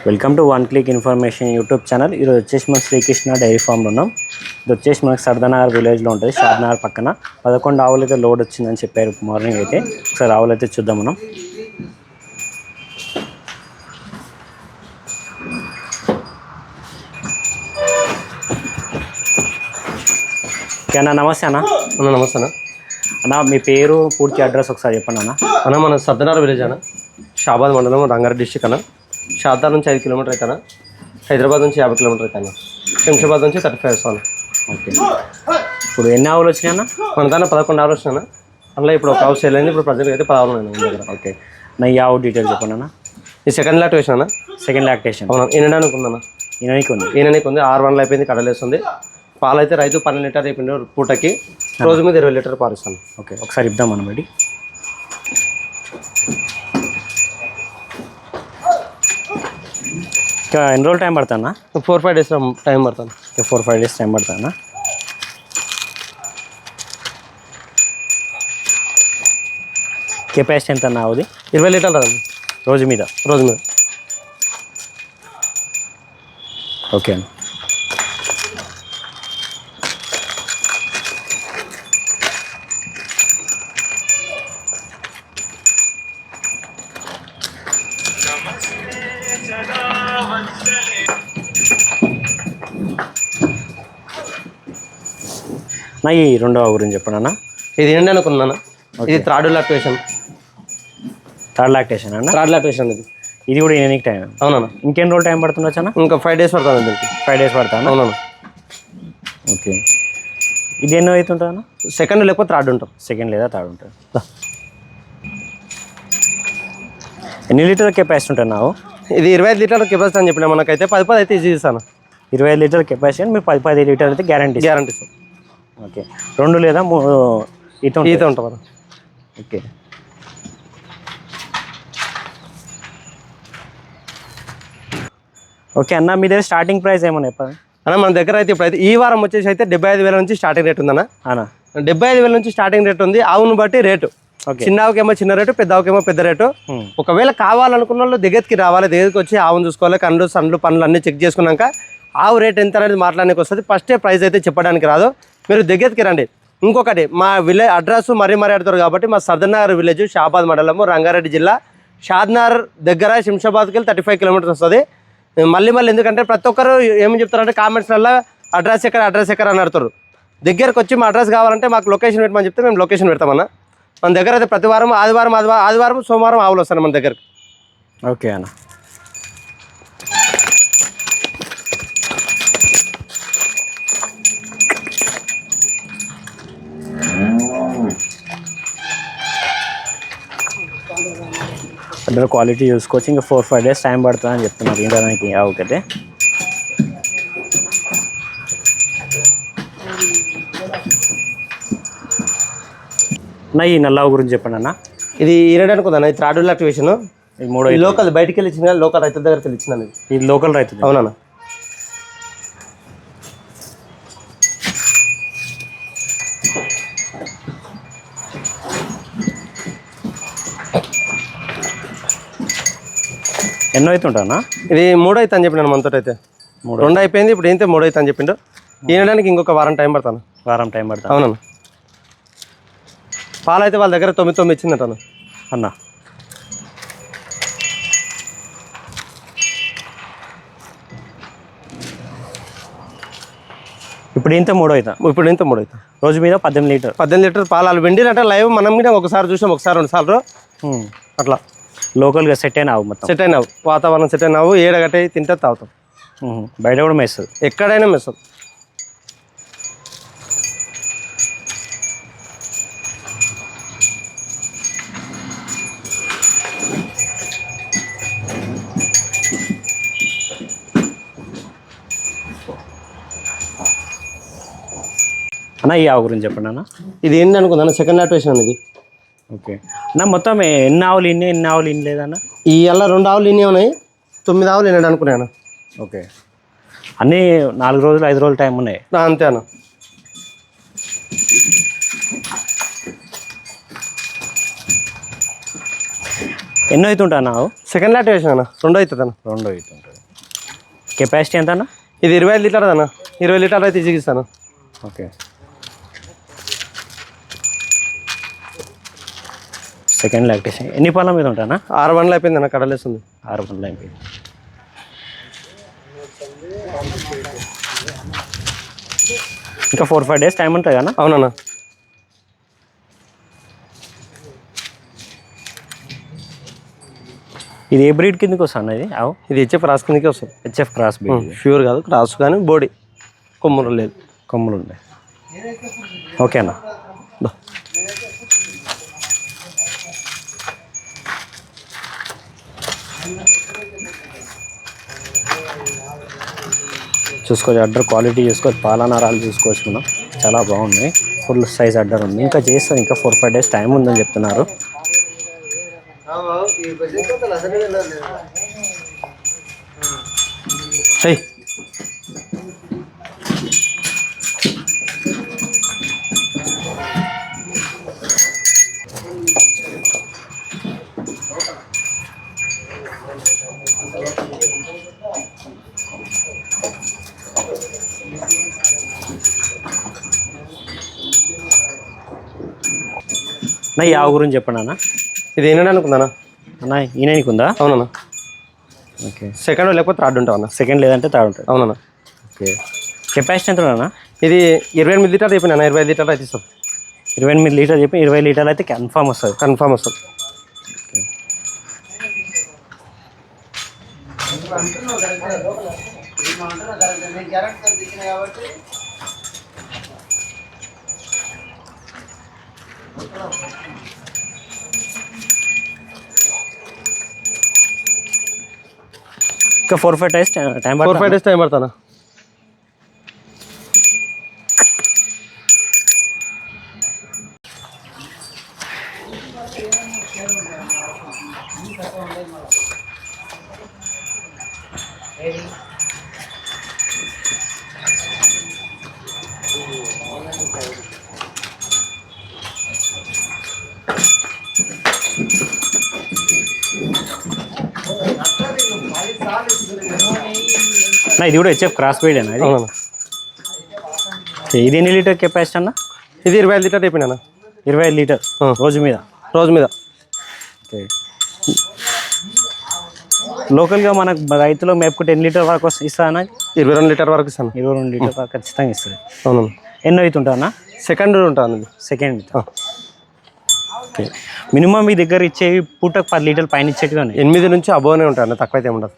Welcome to one click information YouTube channel. ఈరోజు వచ్చేసి మనం శ్రీకృష్ణ డైరీ ఫామ్లో ఉన్నాం. ఇది వచ్చేసి మనకి సర్దానగర్ విలేజ్లో ఉంటుంది, షాద్నగర్ పక్కన. 11 ఆవులు అయితే లోడ్ వచ్చిందని చెప్పారు మార్నింగ్ అయితే. ఒకసారి ఆవులు అయితే చూద్దాం మనం. అన్న నమస్తే అన్న. నమస్తే అన్న. అన్న మీ పేరు పూర్తి అడ్రస్ ఒకసారి చెప్పండి అన్న. అన్న మన సర్దానగర్ విలేజ్ అన్న, షాబాద్ మండలం, రంగారెడ్డి డిస్టిక్ అన్న. షాద్నగర్ నుంచి 5 కిలోమీటర్ అవుతాను, హైదరాబాద్ నుంచి 50 కిలోమీటర్ అవుతాను, శంషాబాద్ నుంచి 35 వస్తాను. ఓకే, ఇప్పుడు ఎన్ని ఆవులు వచ్చినాయి అన్న? మన దాన్ని 11 ఆవులు వచ్చినా. అందులో ఇప్పుడు ఒక ఆవు సేల్ అయింది, ఇప్పుడు ప్రజెంట్ అయితే 10 ఆవులు ఉన్నాయి మన దగ్గర. ఓకే, నా ఈ ఆవు డీటెయిల్స్ చెప్పండి అన్న. ఈ సెకండ్ లాక్టేషన్ అన్న. సెకండ్ లాక్టేషన్ అవునా, ఈనడానికి ఉందన్న. ఈననికి ఉంది, 6 వన్లు అయిపోయింది, కడలేస్తుంది. పాలు అయితే రైతు 12 లీటర్ అయిపోయింది పూటకి, రోజు మీద 20 లీటర్ పాలిస్తాను. ఓకే, ఒకసారి ఇద్దాం మనం బట్టి. ఇంకా ఎన్ని రోజులు టైం పడుతుందా? 4-5 డేస్ టైం పడుతుంది. 4-5 డేస్ టైం పడుతుందా? కెపాసిటీ ఎంత అన్న అవుది? 20 లీటర్లు రాదు రోజు మీద. ఓకే అన్న. నా ఈ రెండవ గురించి చెప్పండి అన్న. ఇది ఏంటి అనుకున్నాను, ఇది థర్డ్ లాక్టేషన్. థర్డ్ లాక్టేషన్ అన్న. థర్డ్ లాక్టేషన్ ఇది కూడా ఈయనకి టైం. అవునా, ఇంకెన్ని రోజులు టైం పడుతుండొచ్చు అన్న? ఇంకా 5 డేస్ పడుతుంది దీనికి. 5 డేస్ పడుతుంది. అవునా. ఓకే, ఇది ఎన్నో అవుతుంటుంది అన్న? సెకండ్ లేకపోతే థర్డ్ ఉంటాం. సెకండ్ లేదా థర్డ్ ఉంటుంది. ఎన్ని లీటర్ కెపాసిటీ ఉంటుంది నాకు? ఇది 25 లీటర్ల కెపాసిటీ అని చెప్పిన మనకైతే 10 అయితే ఈజీ ఇస్తాను. 25 లీటర్ కెపాసిటీ అని మీరు 10 లీటర్ అయితే గ్యారంటీ ఇస్తాం. ఓకే, 2 లేదా 3 ఈత ఉంటాం. ఓకే, ఓకే అన్న. మీ దగ్గర స్టార్టింగ్ ప్రైస్ ఏమన్నా చెప్పండి అన్న. మన దగ్గర అయితే ఇప్పుడైతే ఈ వారం వచ్చేసి అయితే 75,000 నుంచి స్టార్టింగ్ రేట్ ఉందన్న. అన్న 75,000 నుంచి స్టార్టింగ్ రేట్ ఉంది, ఆవును బట్టి రేటు. చిన్న ఆవుకేమో చిన్న రేటు, పెద్ద ఆవుకేమో పెద్ద రేటు. ఒకవేళ కావాలనుకున్న వాళ్ళు దగ్గరికి రావాలి, దగ్గరికి వచ్చి ఆవును చూసుకోవాలి, కండ్లు సండ్లు పనులు అన్నీ చెక్ చేసుకున్నాక ఆవు రేట్ ఎంత అనేది మాట్లాడడానికి వస్తుంది. ఫస్టే ప్రైస్ అయితే చెప్పడానికి రాదు, మీరు దగ్గరికి రండి. ఇంకొకటి, మా విలేజ్ అడ్రస్ మరీ అడుగుతారు కాబట్టి, మా సర్దానగర్ విలేజ్, షాబాద్ మండలము, రంగారెడ్డి జిల్లా, షాద్నగర్ దగ్గర, శంషాబాద్కి వెళ్ళి 35 కిలోమీటర్స్ వస్తుంది. మళ్ళీ ఎందుకంటే ప్రతి ఒక్కరు ఏమి చెప్తారంటే కామెంట్స్లలో అడ్రస్ ఎక్కడ అని అడుగుతారు. దగ్గరకు వచ్చి మా అడ్రస్ కావాలంటే మాకు లొకేషన్ పెట్టమని చెప్తే మేము లొకేషన్ పెడతామన్నా. మన దగ్గర అయితే ప్రతి వారం ఆదివారం సోమవారం ఆవులు వస్తాను మన దగ్గర. ఓకే అన్న. అడ్డర్ క్వాలిటీ చూసుకోవచ్చు. ఇంకా 4-5 డేస్ టైం పడుతుందని చెప్తున్నారు ఇండానికి ఆవుకైతే. అన్న ఈ నల్లావు గురించి చెప్పండి అన్న. ఇది ఈరడానికి ఉందన్న, ఇది థర్డ్ లాక్టివేషన్. ఇది 3 లోకల్ బయటికి వెళ్ళి ఇచ్చిన, లోకల్ రైతుల దగ్గరికి ఇచ్చిన. ఇది లోకల్ రైతు. అవునన్నా. ఎన్నో అవుతుంటా అన్న? ఇది 3 అయితే అని చెప్పినాను మనతో. అయితే 2 అయిపోయింది, ఇప్పుడు ఏంటంటే 3 అయితే అని చెప్పిండు. ఈనడానికి ఇంకొక వారం టైం పడతాను. అవునన్నా. పాలు అయితే వాళ్ళ దగ్గర 9 ఇచ్చిందట అన్న. ఇప్పుడు ఇంత 3 అవుతా. రోజు మీద 18 లీటర్ పాలు వాళ్ళు వెండినట్ట లైవ్ మనం కూడా ఒకసారి చూసాం, ఒకసారి 2 సార్లు అట్లా. లోకల్గా సెట్ అయినావు, మొత్తం సెట్ అయినావు, వాతావరణం సెట్ అయినావు, ఏడగట్టే తింటే తాగుతాం. బయట కూడా మెస్తుంది, ఎక్కడైనా మెస్తాం. అన్న ఈ ఆవు గురించి చెప్పండి అన్న. ఇది ఏంటి అనుకుందా, సెకండ్ లాక్టేషన్ అనేది. ఓకే అన్న, మొత్తం ఎన్ని ఆవులు ఇన్ని లేదన్న? ఈ అలా 2 ఆవులు ఇన్ని ఉన్నాయి, 9 ఆవులు ఇన్నాడు అనుకున్నాను. ఓకే, అన్నీ 4 రోజులు 5 రోజులు టైం ఉన్నాయి అంతే అన్న. ఎన్నో అవుతుంటా నాకు? సెకండ్ లాట్ వేసాను అన్న, 2 అవుతుంది అన్న. 2 అవుతుంటుంది. కెపాసిటీ ఎంత అన్న? ఇది 25 లీటర్ అన్న. 20 లీటర్లు అయితే ఈజీగా ఇస్తాను. ఓకే. సెకండ్ లాక్టేషన్ ఎన్ని పళ్ళ మీద ఉంటానా? 6 బండ్లు అయిపోయింది అన్న, కడలేస్తుంది. 6 పళ్ళ అయిపోయింది. ఇంకా 4-5 డేస్ టైం ఉంటుంది కదా? అవునన్నా. ఇది ఏ బ్రీడ్ కిందకి వస్తుంది ఇది? ఇది హెచ్ఎఫ్ క్రాస్ కిందకి వస్తుంది. HF cross breed. ప్యూర్ కాదు, క్రాస్ కానీ బోడీ కొమ్ములు లేదు. కొమ్ములు ఉన్నాయి. ఓకేనా? చూసుకోవచ్చు, అడ్డర్ క్వాలిటీ చూసుకోవచ్చు, పాలనారాలు చూసుకోవచ్చు మనం, చాలా బాగున్నాయి. ఫుల్ సైజ్ అడ్డర్ ఉంది. ఇంకా చేస్తాం, ఇంకా 4-5 డేస్ టైం ఉందని చెప్తున్నారు. నా ఈ ఆవు గురించి చెప్పండి అన్న. ఇది ఏంటంటే అనుకుందానా అన్న? ఈయనకి ఉందా? అవునన్నా. ఓకే. సెకండ్ లేకపోతే థర్డ్ ఉంటావు అన్న. సెకండ్ లేదంటే థర్డ్ ఉంటుంది. అవునన్నా. ఓకే. కెపాసిటీ ఎంత అన్న? ఇది 28 లీటర్లు అయిపోయినా. 25 లీటర్లు అయితే ఇస్తుంది. 28 లీటర్లు చెప్పి 20 లీటర్లు అయితే కన్ఫామ్ వస్తుంది. కన్ఫామ్ వస్తుంది. ఇంకా 4-5 డేస్ టైం 4-5 డేస్ టైం పడతానా? ఇది కూడా హెచ్ఎఫ్ క్రాస్ బ్రీడ్ అన్న ఇది? అవునన్నా. ఇది ఎన్ని లీటర్ కెపాసిటీ అన్న? ఇది 25 లీటర్ అయిపోయినా. 25 లీటర్ రోజు మీద? రోజు మీద. ఓకే. లోకల్గా మనకు రైతులో మేపుకుంటే ఎన్ని లీటర్ వరకు ఇస్తా అన్న? 22 లీటర్ వరకు ఇస్తాను. 22 లీటర్ వరకు ఖచ్చితంగా ఇస్తుంది. అవును. ఎన్నో అవుతుంటా అన్న? సెకండ్ ఉంటాను. సెకండ్. ఓకే. మినిమం మీ దగ్గర ఇచ్చేవి పూటకు 10 లీటర్లు పైన ఇచ్చేటివి ఉన్నాయి. 8 నుంచి అబోనే ఉంటాను, తక్కువ అయితే ఉండదు.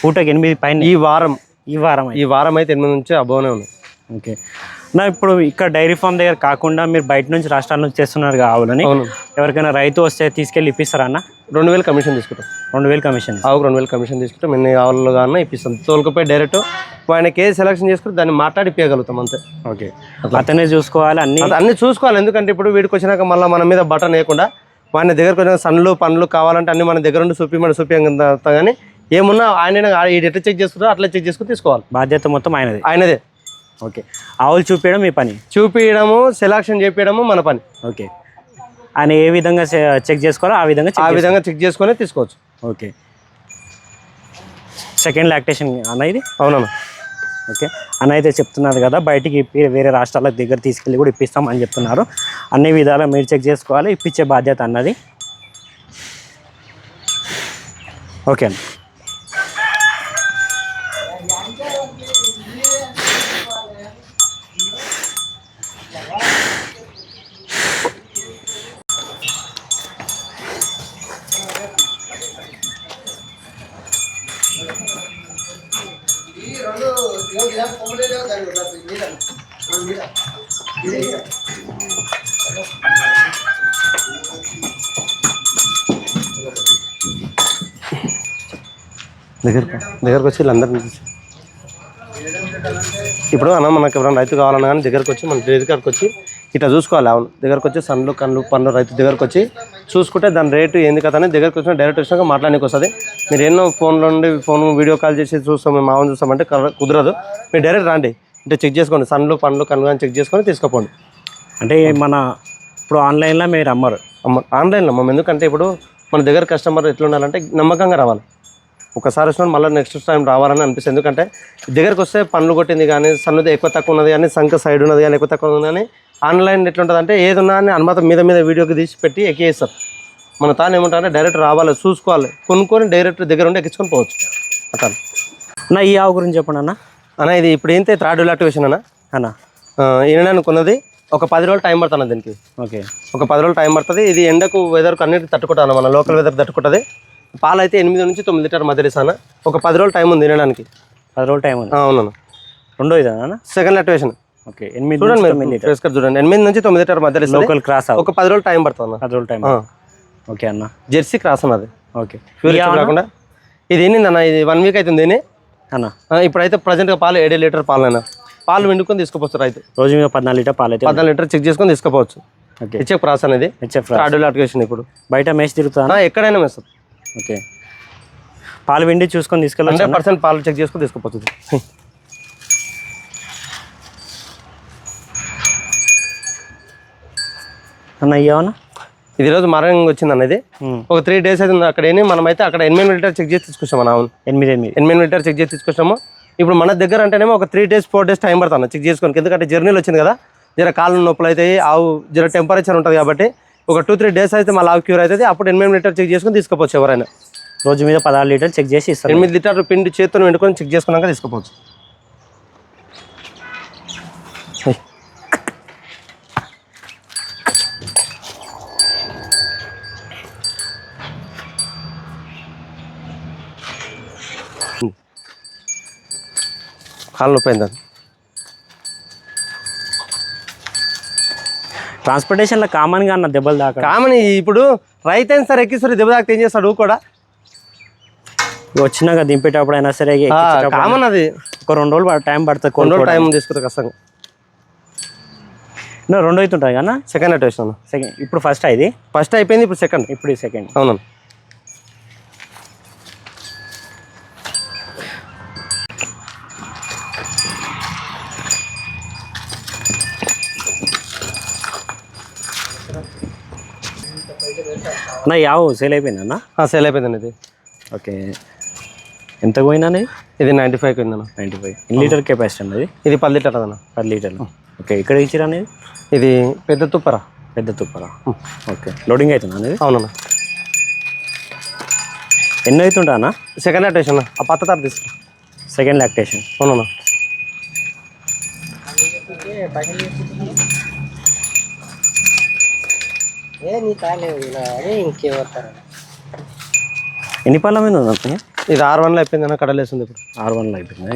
పూటకు 8 పైన? ఈ వారం అయితే 8 నుంచి అబోనే ఉన్నాయి. ఓకే. నా ఇప్పుడు ఇక్కడ డైరీ ఫామ్ దగ్గర కాకుండా మీరు బయట నుంచి రాష్ట్రాల నుంచి చేస్తున్నారు ఆవులని, ఎవరికైనా రైతు వస్తే తీసుకెళ్ళి ఇప్పిస్తారా అన్న? 2000 కమిషన్ తీసుకుంటాం. 2000 కమిషన్? ఆవుకు 2000 కమిషన్ తీసుకుంటాం. ఎన్ని ఆవులు కానీ ఇప్పిస్తాం. తోలుకపోయి డైరెక్ట్ ఆయనకి ఏది సెలెక్షన్ చేసుకుని దాన్ని మాట్లాడి ఇప్పగలుగుతాం అంతే. ఓకే. అతనే చూసుకోవాలి అన్ని చూసుకోవాలి. ఎందుకంటే ఇప్పుడు వీడికి వచ్చినాక మళ్ళీ మన మీద బటన్ వేయకుండా ఆయన దగ్గరకు వచ్చిన సన్లు పనులు కావాలంటే అన్ని మన దగ్గర ఉండి చూపించమని కానీ ఏమున్నా ఆయన ఎట్లా చెక్ చేసుకుంటారో అట్లా చెక్ చేసుకుని తీసుకోవాలి. బాధ్యత మొత్తం ఆయనదే. ఓకే. ఆవులు చూపించడం మీ పని, చూపించడము సెలక్షన్ చేపించడము మన పని. ఓకే. ఆయన ఏ విధంగా చెక్ చేసుకోవాలో ఆ విధంగా చెక్ చేసుకొని తీసుకోవచ్చు. ఓకే. సెకండ్ లాక్టేషన్ అన్న ఇది? అవునన్నా. ఓకే. అన్న అయితే చెప్తున్నారు కదా బయటికి వేరే రాష్ట్రాల దగ్గర తీసుకెళ్ళి కూడా ఇప్పిస్తాం అని చెప్తున్నారు. అన్ని విధాలా మీరు చెక్ చేసుకోవాలి, ఇప్పించే బాధ్యత అన్నది. ఓకే అన్న. దగ్గరకు వచ్చి వీళ్ళందరినీ ఇప్పుడు అన్న మనకు ఎవరైనా రైతు కావాలన్నా కానీ దగ్గరకు వచ్చి మన దగ్గరకు వచ్చి ఇట్లా చూసుకోవాలి. అవును, దగ్గరకు వచ్చి సన్లు కన్ను పన్ను రైతు దగ్గరకు వచ్చి చూసుకుంటే దాని రేటు ఏంది కదా అని దగ్గరకు వచ్చిన డైరెక్ట్ వచ్చినాక మాట్లాడానికి వస్తుంది. మీరు ఎన్నో ఫోన్లో నుండి వీడియో కాల్ చేసి చూస్తాం, మేము మామూలు చూస్తామంటే కుదరదు. మీరు డైరెక్ట్ రండి, అంటే చెక్ చేసుకోండి, సన్లు పన్ను కన్ను కానీ చెక్ చేసుకొని తీసుకోపోండి. అంటే మన ఇప్పుడు ఆన్లైన్లో మీరు అమ్మరు? ఆన్లైన్లో అమ్మం. ఎందుకంటే ఇప్పుడు మన దగ్గర కస్టమర్ ఎట్లా ఉండాలంటే నమ్మకంగా రావాలి. ఒకసారి వచ్చిన మళ్ళీ నెక్స్ట్ టైం రావాలని అనిపిస్తుంది. ఎందుకంటే దగ్గరకు వస్తే పనులు కొట్టింది కానీ సన్నుది ఎక్కువ తక్కువ ఉన్నది కానీ సంఖ సైడ్ ఉన్నది కానీ ఎక్కువ తక్కువ ఉన్నది కానీ ఆన్లైన్ ఎట్లుంటుంది అంటే ఏది ఉన్నా అని అనుమతి మీద వీడియోకి తీసి పెట్టి ఎక్కేస్తారు. మన తాను ఏమంటారంటే డైరెక్ట్ రావాలి, చూసుకోవాలి, కొనుక్కొని డైరెక్ట్ దగ్గర ఉండి ఎక్కించుకొని పోవచ్చు అట్లా. అన్న ఈ ఆవు గురించి చెప్పండి అన్న. ఇది ఇప్పుడు ఏంటి థర్డ్ లాక్టివేషన్ అన్న ఈయనడానికి ఉన్నది ఒక 10 రోజులు టైం పడుతుంది దీనికి. ఓకే, ఒక 10 రోజులు టైం పడుతుంది. ఇది ఎండకు వెదర్కు అన్నిటికి తట్టుకుంటాను, మన లోకల్ వెదర్ తట్టుకుంటుంది. పాలు అయితే 8 నుంచి 9 లీటర్ మధ్య ఇస్తాను. ఒక 10 రోజులు టైం ఉంది తినడానికి. 10 రోజులు టైం ఉంది. అవును. రెండో ఇదా సెకండ్ లాక్టివేషన్. ఓకే, 8 చూడండి చూడండి 8 నుంచి 9 లీటర్ మధ్య లోకల్ క్రాస్. ఒక 10 రోజులు టైం పడుతుంది. 10 రోజులు టైం. ఓకే అన్న, జెర్సీ క్రాస్ అన్నది. ఓకే, ప్యూర్ కాకుండా ఇది ఏంది అన్న, ఇది 1 వీక్ అవుతుంది అన్న. ఇప్పుడైతే ప్రజెంట్గా పాలు 7 లీటర్ పాలు అన్న. పాలు వెండుకొని తీసుకుపోవచ్చు రైతు. రోజు మీద 14 లీటర్ పాలు అయితే 14 లీటర్ చెక్ చేసుకొని తీసుకుపోవచ్చు. ఓకే, హెచ్ఎఫ్ క్రాస్ అనేది. హెచ్ఎఫ్ థర్డ్ లాక్టివేషన్. ఇప్పుడు బయట మేసి తిరుగుతా ఎక్కడైనా మేస్తుంది. ఓకే, పాలు వెండి చూసుకొని తీసుకెళ్ళి 100% పాలు చెక్ చేసుకొని తీసుకుపోతుంది. అన్న ఇవ్వనా, ఇది రోజు మార్నింగ్ వచ్చింది అన్నది. ఒక 3 days అయితే అక్కడ మనమైతే అక్కడ 8 లీటర్ చెక్ చేసి తీసుకొచ్చాము. మనం 8 లీటర్ చెక్ చేసి తీసుకొచ్చాము. ఇప్పుడు మన దగ్గర అంటేనేమో ఒక 3 days 4 days టైం పడుతుంది చెక్ చేసుకోనికి. ఎందుకంటే జర్నీలు వచ్చింది కదా, జర కాళ్ళు నొప్పులు అవుతాయి, ఆవు జర టెంపరేచర్ ఉంటుంది కాబట్టి ఒక 2-3 days అయితే మళ్ళీ ఆవు క్యూర్ అవుతుంది. అప్పుడు 8 లీటర్ చెక్ చేసుకొని తీసుకుపోవచ్చు. ఎవరైనా రోజు మీద 16 లీటర్ చెక్ చేసి ఇస్తారు. 8 లీటర్లు పిండి చేతితో వెండుకొని చెక్ చేసుకున్నాక తీసుకుపోవచ్చు. కాళ్ళు నొప్పి అయింది. ట్రాన్స్పోర్టేషన్లో కామన్గా అన్న దెబ్బలు దాకా కామన్. ఇప్పుడు రైతు అయినా సరే ఎక్కిస్తారు, దెబ్బ దాకా ఏం చేస్తాడు కూడా. వచ్చినాక దింపేటప్పుడు అయినా సరే కామన్. అది ఒక 2 రోజులు టైం పడుతుంది. 2 రోజులు టైం తీసుకుంటుంది కష్టంగా. 2 అవుతుంటుంది కదా. సెకండ్ లాక్టివేషన్. సెకండ్. ఇప్పుడు ఫస్ట్ ఇది ఫస్ట్ అయిపోయింది, ఇప్పుడు సెకండ్. ఇప్పుడు సెకండ్. అవును. అన్న యావ సేల్ అయిపోయింది అన్న. సేల్ అయిపోయింది ఇది. ఓకే, ఎంత పోయినా ఇది 95 పోయిందన్న. 95. ఎన్ని లీటర్ కెపాసిటీ అన్నది? ఇది 10 లీటర్ అన్న. 10 లీటర్లు. ఓకే, ఇక్కడ ఇచ్చిరా అనేది? ఇది పెద్ద తుప్పరా. పెద్ద తుప్పరా. ఓకే, లోడింగ్ అవుతుందా అనేది? అవునన్నా. ఎన్ని అవుతుంటా అన్న? Second lactation. ఆ పత్త తార తీసుకురా. Second lactation. అవునన్నా. ఎన్ని పళ్ళ మీద ఉంది? ఇది 6-1 అయిపోయింది అన్న. కడలేస్తుంది ఇప్పుడు. 6-1 అయిపోయింది.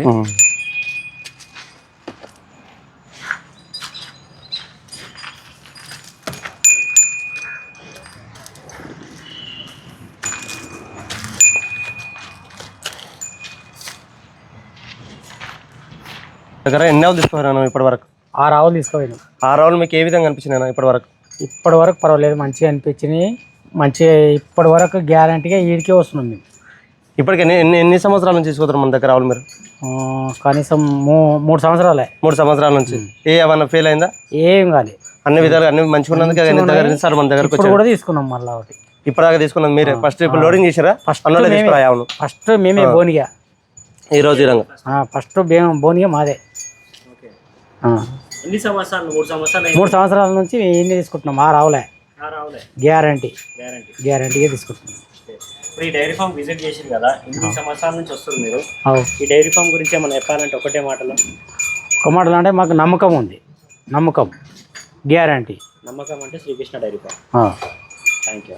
దగ్గర ఎన్ని ఆవులు తీసుకుపోయినా ఇప్పటి వరకు? 6 ఆవులు తీసుకుపోయినాం. 6 ఆవులు మీకు ఏ విధంగా అనిపించినాయి ఇప్పటి వరకు? ఇప్పటి వరకు పర్వాలేదు, మంచిగా అనిపించినాయి. మంచిగా ఇప్పటి వరకు గ్యారంటీగా ఈడికే వస్తున్నాం మేము. ఇప్పటికి ఎన్ని సంవత్సరాల నుంచి తీసుకుపోతారు మన దగ్గర ఆవులు మీరు? కనీసం 3 సంవత్సరాలే. 3 సంవత్సరాల నుంచి. ఏమన్నా ఫెయిల్ అయిందా? ఏం కాదు. అన్ని విధాలు అన్ని మంచిగా ఉన్నందుకు సార్ మన దగ్గరకు ఇప్పుడు కూడా తీసుకున్నాం మళ్ళీ ఒకటి. ఇప్పటిదాకా తీసుకున్నాం మీరే? ఫస్ట్ ఇప్పుడు లోడింగ్ చేసారా? ఫస్ట్ మేమే బోనిగా ఈ రోజు ఫస్ట్ బోనిగా మాదే. 3 సంవత్సరాల నుంచి ఎన్ని తీసుకుంటున్నాం? 6 ఆవులే. గ్యారంటీగా తీసుకుంటున్నాం. ఈ డైరీ ఫామ్ విజిట్ చేసారు కదా, 8 సంవత్సరాల నుంచి వస్తుంది మీరు. ఈ డైరీ ఫామ్ గురించి ఏమైనా చెప్పాలంటే ఒకటే మాటలో? ఒక మాటలు అంటే మాకు నమ్మకం ఉంది. నమ్మకం, గ్యారంటీ. నమ్మకం అంటే Srikrishna dairy farm. Thank you.